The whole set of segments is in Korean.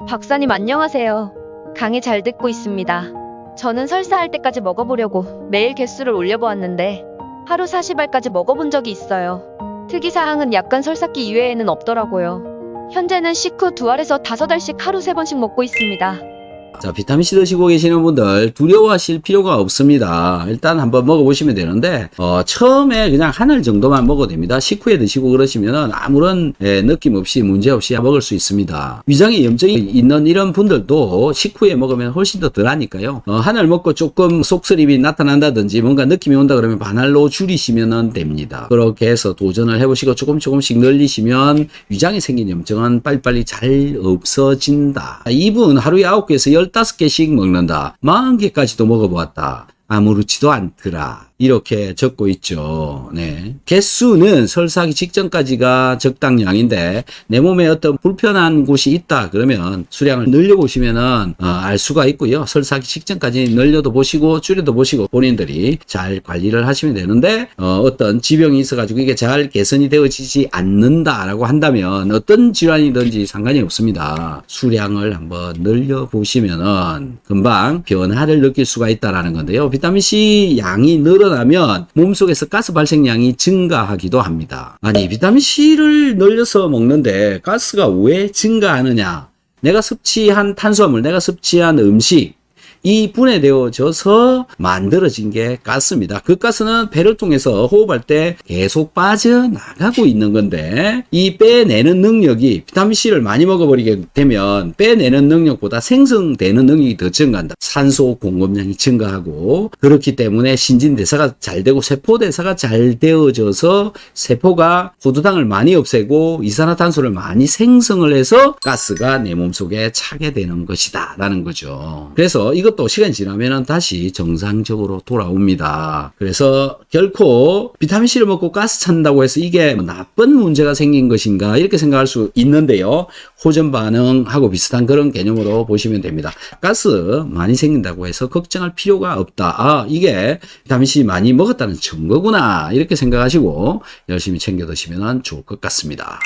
박사님 안녕하세요. 강의 잘 듣고 있습니다. 저는 설사할 때까지 먹어보려고 매일 개수를 올려보았는데 하루 40알까지 먹어본 적이 있어요. 특이사항은 약간 설사기 이외에는 없더라고요. 현재는 식후 2알에서 5알씩 하루 3번씩 먹고 있습니다. 자, 비타민C 드시고 계시는 분들 두려워하실 필요가 없습니다. 일단 한번 먹어보시면 되는데 처음에 그냥 1알 정도만 먹어도 됩니다. 식후에 드시고 그러시면 아무런 느낌 없이 문제없이 먹을 수 있습니다. 위장에 염증이 있는 이런 분들도 식후에 먹으면 훨씬 더 덜하니까요. 1알 먹고 조금 속쓰림이 나타난다든지 뭔가 느낌이 온다 그러면 반알로 줄이시면 됩니다. 그렇게 해서 도전을 해보시고 조금씩 늘리시면 위장에 생긴 염증은 빨리빨리 잘 없어진다. 이분 하루에 9개에서 15개씩 먹는다. 40개까지도 먹어보았다. 아무렇지도 않더라. 이렇게 적고 있죠. 네. 개수는 설사하기 직전까지가 적당량인데 내 몸에 어떤 불편한 곳이 있다 그러면 수량을 늘려보시면은 알 수가 있고요. 설사하기 직전까지 늘려도 보시고 줄여도 보시고 본인들이 잘 관리를 하시면 되는데 어떤 지병이 있어가지고 이게 잘 개선이 되어지지 않는다라고 한다면 어떤 질환이든지 상관이 없습니다. 수량을 한번 늘려보시면은 금방 변화를 느낄 수가 있다라는 건데요. 비타민C 양이 늘어나면 몸속에서 가스 발생량이 증가하기도 합니다. 아니, 비타민C를 늘려서 먹는데 가스가 왜 증가하느냐? 내가 섭취한 탄수화물, 내가 섭취한 음식, 이 분해되어져서 만들어진 게 가스입니다. 그 가스는 폐를 통해서 호흡할 때 계속 빠져나가고 있는 건데 이 빼내는 능력이 비타민C를 많이 먹어버리게 되면 빼내는 능력보다 생성되는 능력이 더 증가한다. 산소 공급량이 증가하고 그렇기 때문에 신진대사가 잘 되고 세포대사가 잘 되어져서 세포가 포도당을 많이 없애고 이산화탄소를 많이 생성을 해서 가스가 내 몸속에 차게 되는 것이다 라는 거죠. 그래서 이것도 시간이 지나면 다시 정상적으로 돌아옵니다. 그래서 결코 비타민C를 먹고 가스 찬다고 해서 이게 나쁜 문제가 생긴 것인가 이렇게 생각할 수 있는데요. 호전 반응하고 비슷한 그런 개념으로 보시면 됩니다. 가스 많이 생긴다고 해서 걱정할 필요가 없다. 이게 비타민C 많이 먹었다는 증거구나 이렇게 생각하시고 열심히 챙겨 드시면 좋을 것 같습니다.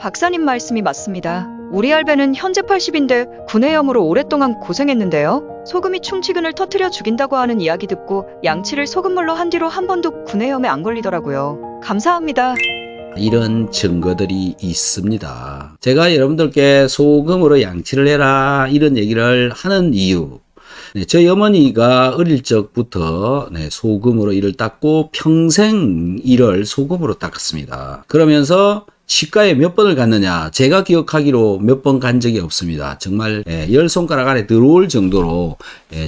박사님 말씀이 맞습니다. 우리 할배는 현재 80인데 구내염으로 오랫동안 고생했는데요. 소금이 충치근을 터뜨려 죽인다고 하는 이야기 듣고 양치를 소금물로 한 뒤로 한 번도 구내염에 안 걸리더라고요. 감사합니다. 이런 증거들이 있습니다. 제가 여러분들께 소금으로 양치를 해라 이런 얘기를 하는 이유, 저희 어머니가 어릴 적부터 소금으로 이를 닦고 평생 이를 소금으로 닦았습니다. 그러면서 치과에 몇 번을 갔느냐? 제가 기억하기로 몇 번 간 적이 없습니다. 정말 10손가락 안에 들어올 정도로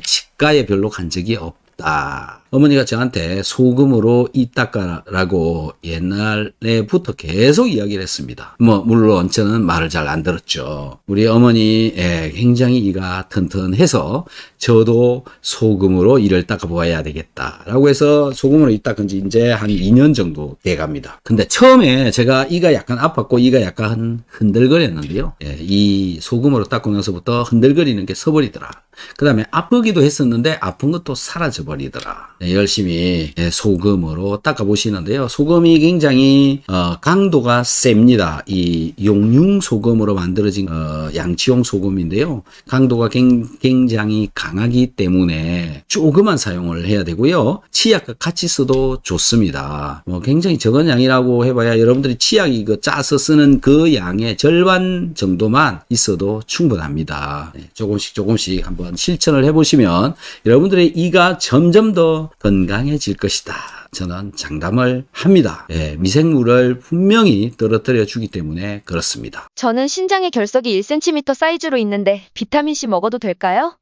치과에 별로 간 적이 없다. 어머니가 저한테 소금으로 이 닦아라고 옛날에부터 계속 이야기를 했습니다. 물론 저는 말을 잘 안 들었죠. 우리 어머니 굉장히 이가 튼튼해서 저도 소금으로 이를 닦아보아야 되겠다라고 해서 소금으로 이 닦은 지 이제 한 2년 정도 돼갑니다. 근데 처음에 제가 이가 약간 아팠고 이가 약간 흔들거렸는데요. 이 소금으로 닦고 나서부터 흔들거리는 게 서버리더라. 그 다음에 아프기도 했었는데 아픈 것도 사라져 버리더라. 열심히 소금으로 닦아보시는데요. 소금이 굉장히 강도가 셉니다. 이 용융 소금으로 만들어진 양치용 소금인데요. 강도가 굉장히 강하기 때문에 조금만 사용을 해야 되고요. 치약과 같이 써도 좋습니다. 굉장히 적은 양이라고 해봐야 여러분들이 치약 이거 짜서 쓰는 그 양의 절반 정도만 있어도 충분합니다. 조금씩 한번 실천을 해보시면 여러분들의 이가 점점 더 건강해질 것이다. 저는 장담을 합니다. 미생물을 분명히 떨어뜨려 주기 때문에 그렇습니다. 저는 신장에 결석이 1cm 사이즈로 있는데 비타민C 먹어도 될까요?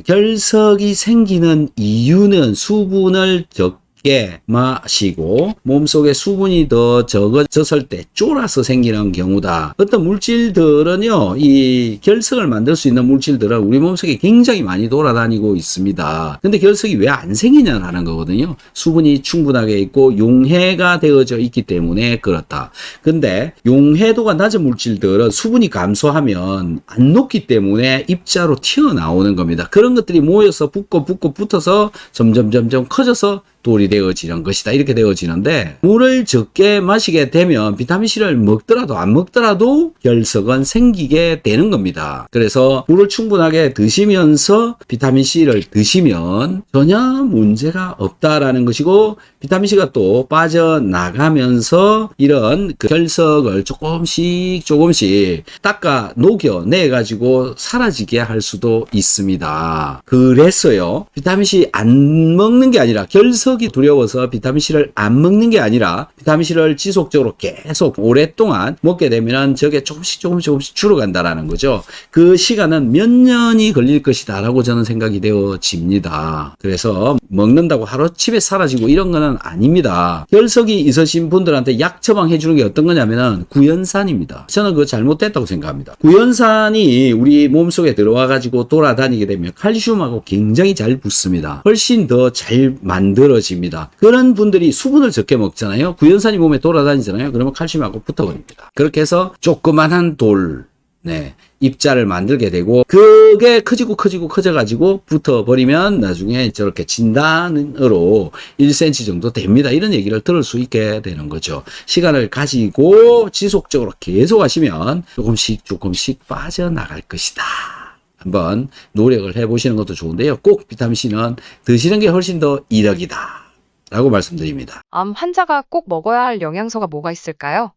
결석이 생기는 이유는 수분을 적게 마시고 몸속에 수분이 더 적어졌을 때 쫄아서 생기는 경우다. 어떤 물질들은요, 이 결석을 만들 수 있는 물질들은 우리 몸속에 굉장히 많이 돌아다니고 있습니다. 근데 결석이 왜 안 생기냐라는 거거든요. 수분이 충분하게 있고 용해가 되어져 있기 때문에 그렇다. 근데 용해도가 낮은 물질들은 수분이 감소하면 안 녹기 때문에 입자로 튀어나오는 겁니다. 그런 것들이 모여서 붙어서 점점 커져서 돌이 되어지는 것이다. 이렇게 되어지는데 물을 적게 마시게 되면 비타민C를 먹더라도 안 먹더라도 결석은 생기게 되는 겁니다. 그래서 물을 충분하게 드시면서 비타민C를 드시면 전혀 문제가 없다라는 것이고 비타민C가 또 빠져나가면서 이런 그 결석을 조금씩 닦아 녹여내 가지고 사라지게 할 수도 있습니다. 그래서요 비타민C 안 먹는 게 아니라 결석이 두려워서 비타민C를 안 먹는 게 아니라 비타민C를 지속적으로 계속 오랫동안 먹게 되면 저게 조금씩 줄어간다라는 거죠. 그 시간은 몇 년이 걸릴 것이다 라고 저는 생각이 되어집니다. 그래서 먹는다고 하루치에 사라지고 이런 거는 아닙니다. 결석이 있으신 분들한테 약 처방해 주는 게 어떤 거냐면은 구연산입니다. 저는 그거 잘못됐다고 생각합니다. 구연산이 우리 몸속에 들어와 가지고 돌아다니게 되면 칼슘하고 굉장히 잘 붙습니다. 훨씬 더 잘 만들어집니다. 그런 분들이 수분을 적게 먹잖아요. 구연산이 몸에 돌아다니잖아요. 그러면 칼슘하고 붙어버립니다. 그렇게 해서 조그만한 돌 입자를 만들게 되고 그게 커져가지고 붙어버리면 나중에 저렇게 진단으로 1cm 정도 됩니다. 이런 얘기를 들을 수 있게 되는 거죠. 시간을 가지고 지속적으로 계속 하시면 조금씩 빠져나갈 것이다. 한번 노력을 해보시는 것도 좋은데요. 꼭 비타민C는 드시는 게 훨씬 더 이력이다 라고 말씀드립니다. 암 환자가 꼭 먹어야 할 영양소가 뭐가 있을까요?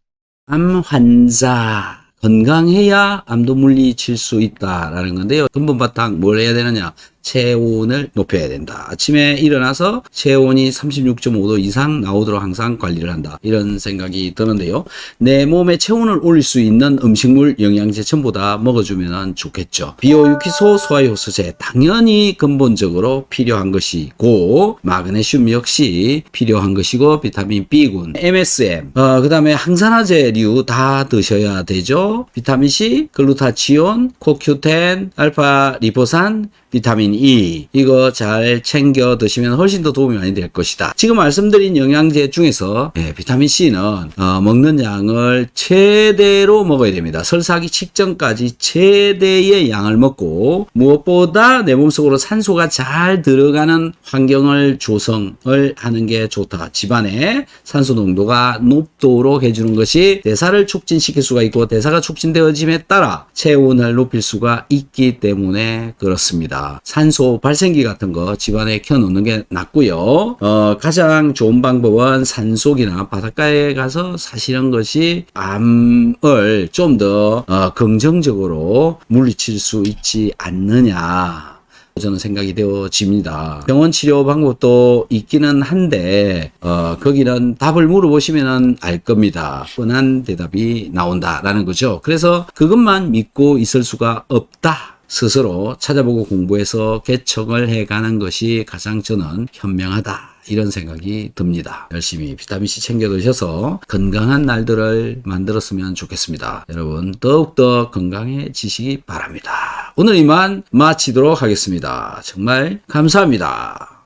암 환자 건강해야 암도 물리칠 수 있다라는 건데요. 근본 바탕 뭘 해야 되느냐? 체온을 높여야 된다. 아침에 일어나서 체온이 36.5도 이상 나오도록 항상 관리를 한다. 이런 생각이 드는데요. 내 몸에 체온을 올릴 수 있는 음식물, 영양제 전부 다 먹어주면 좋겠죠. 비오유키소, 소화효소제 당연히 근본적으로 필요한 것이고 마그네슘 역시 필요한 것이고 비타민 B군, MSM, 그 다음에 항산화제류 다 드셔야 되죠. 비타민C, 글루타치온, 코큐텐, 알파 리포산, 비타민 E 이거 잘 챙겨 드시면 훨씬 더 도움이 많이 될 것이다. 지금 말씀드린 영양제 중에서 비타민C는 먹는 양을 최대로 먹어야 됩니다. 설사하기 직전까지 최대의 양을 먹고 무엇보다 내 몸속으로 산소가 잘 들어가는 환경을 조성을 하는 게 좋다. 집안에 산소 농도가 높도록 해주는 것이 대사를 촉진시킬 수가 있고 대사가 촉진되어짐에 따라 체온을 높일 수가 있기 때문에 그렇습니다. 산소 발생기 같은 거 집안에 켜놓는 게 낫고요. 가장 좋은 방법은 산속이나 바닷가에 가서 사시는 것이 암을 좀 더 긍정적으로 물리칠 수 있지 않느냐. 저는 생각이 되어집니다. 병원 치료 방법도 있기는 한데 거기는 답을 물어보시면 알 겁니다. 뻔한 대답이 나온다라는 거죠. 그래서 그것만 믿고 있을 수가 없다. 스스로 찾아보고 공부해서 개척을 해가는 것이 가장 저는 현명하다. 이런 생각이 듭니다. 열심히 비타민C 챙겨 드셔서 건강한 날들을 만들었으면 좋겠습니다. 여러분 더욱더 건강해지시기 바랍니다. 오늘 이만 마치도록 하겠습니다. 정말 감사합니다.